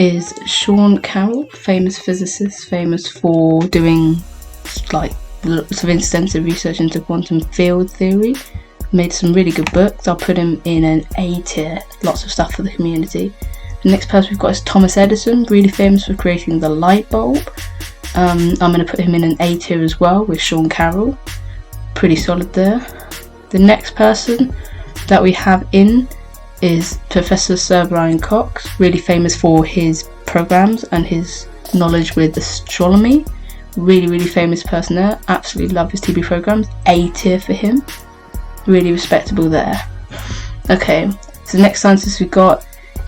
is Sean Carroll, famous physicist, famous for doing like lots of extensive research into quantum field theory. Made some really good books. I'll put him in an A tier. Lots of stuff for the community. The next person we've got is Thomas Edison, really famous for creating the light bulb. I'm going to put him in an A tier as well with Sean Carroll. Pretty solid there. The next person that we have in is Professor Sir Brian Cox, really famous for his programs and his knowledge with astronomy. Really famous person there. Absolutely love his TV programs. A tier for him. Really respectable there. Okay, so the next scientist we got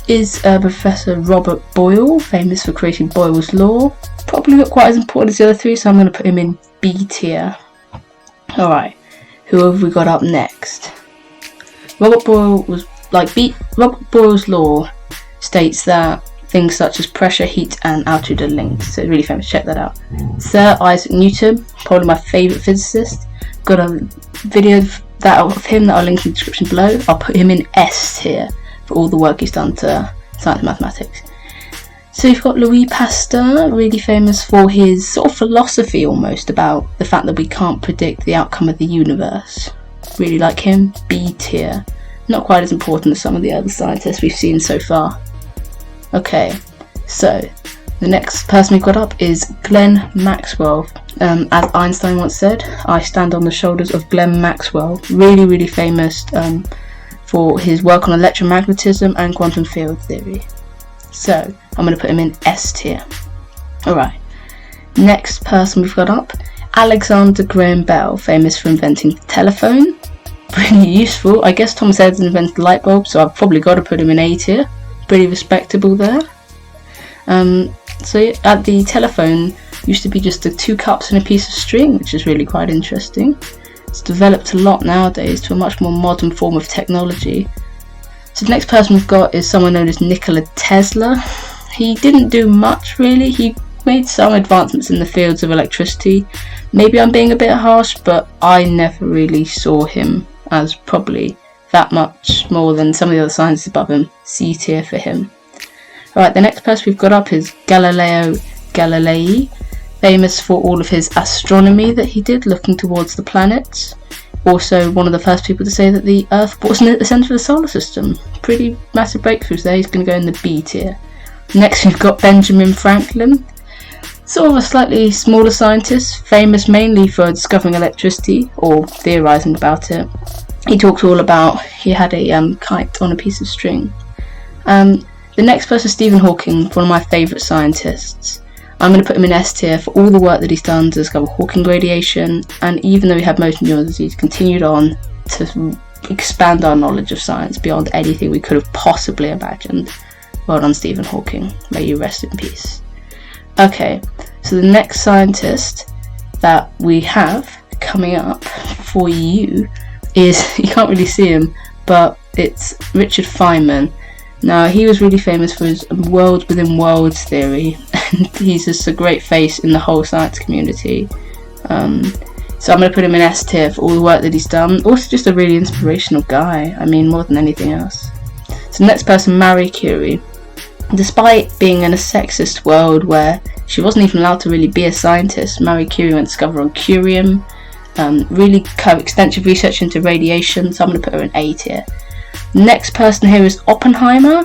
is Professor Robert Boyle, famous for creating Boyle's law. Probably not quite as important as the other three, so I'm going to put him in B tier. Alright, who have we got up next? Robert Boyle's law states that things such as pressure, heat and altitude are linked, so really famous, check that out. Sir Isaac Newton, probably my favourite physicist. Got a video of him that I'll link in the description below. I'll put him in S tier for all the work he's done to science and mathematics. So you've got Louis Pasteur, really famous for his sort of philosophy almost about the fact that we can't predict the outcome of the universe. Really like him, B tier. Not quite as important as some of the other scientists we've seen so far. Okay, so the next person we've got up is Glenn Maxwell. As Einstein once said, I stand on the shoulders of Glenn Maxwell. Really famous for his work on electromagnetism and quantum field theory. So I'm going to put him in S tier. Alright, next person we've got up, Alexander Graham Bell, famous for inventing the telephone. Pretty useful. I guess Thomas Edison invented the light bulb, so I've probably got to put him in A tier. Pretty respectable there. So at the telephone used to be just the 2 cups and a piece of string, which is really quite interesting. It's developed a lot nowadays to a much more modern form of technology. So the next person we've got is someone known as Nikola Tesla. He didn't do much really. He made some advancements in the fields of electricity. Maybe I'm being a bit harsh, but I never really saw him as probably that much more than some of the other scientists above him. C tier for him. Alright, the next person we've got up is Galileo Galilei, famous for all of his astronomy that he did, looking towards the planets. Also one of the first people to say that the Earth wasn't at the centre of the solar system. Pretty massive breakthroughs there. He's going to go in the B tier. Next we've got Benjamin Franklin, sort of a slightly smaller scientist, famous mainly for discovering electricity or theorising about it. He talks all about, he had a kite on a piece of string. The next person is Stephen Hawking, one of my favourite scientists. I'm going to put him in S tier for all the work that he's done to discover Hawking radiation, and even though he had motor neuron disease, continued on to expand our knowledge of science beyond anything we could have possibly imagined. Well done, Stephen Hawking. May you rest in peace. Okay, so the next scientist that we have coming up for you is, you can't really see him, but it's Richard Feynman. Now, he was really famous for his worlds within worlds theory, and he's just a great face in the whole science community. So I'm going to put him in S tier for all the work that he's done. Also just a really inspirational guy, I mean, more than anything else. So the next person, Marie Curie. Despite being in a sexist world where she wasn't even allowed to really be a scientist, Marie Curie went to discover on curium, really kind of extensive research into radiation, so I'm going to put her in A tier. Next person here is Oppenheimer,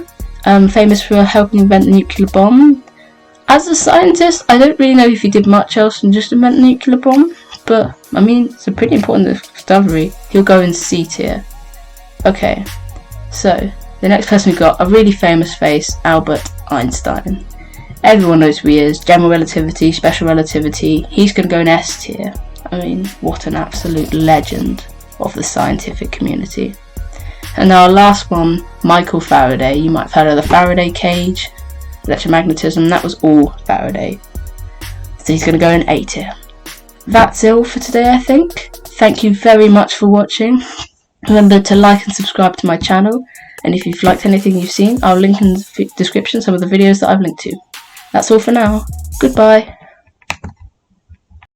famous for helping invent the nuclear bomb. As a scientist, I don't really know if he did much else than just invent the nuclear bomb, but I mean, it's a pretty important discovery. He'll go in C tier. Okay, so the next person we've got, a really famous face, Albert Einstein. Everyone knows who he is, general relativity, special relativity. He's going to go in S tier. I mean, what an absolute legend of the scientific community. And our last one, Michael Faraday. You might have heard of the Faraday cage, electromagnetism, that was all Faraday. So he's going to go in A tier. That's all for today, I think. Thank you very much for watching. Remember to like and subscribe to my channel. And if you've liked anything you've seen, I'll link in the description some of the videos that I've linked to. That's all for now. Goodbye.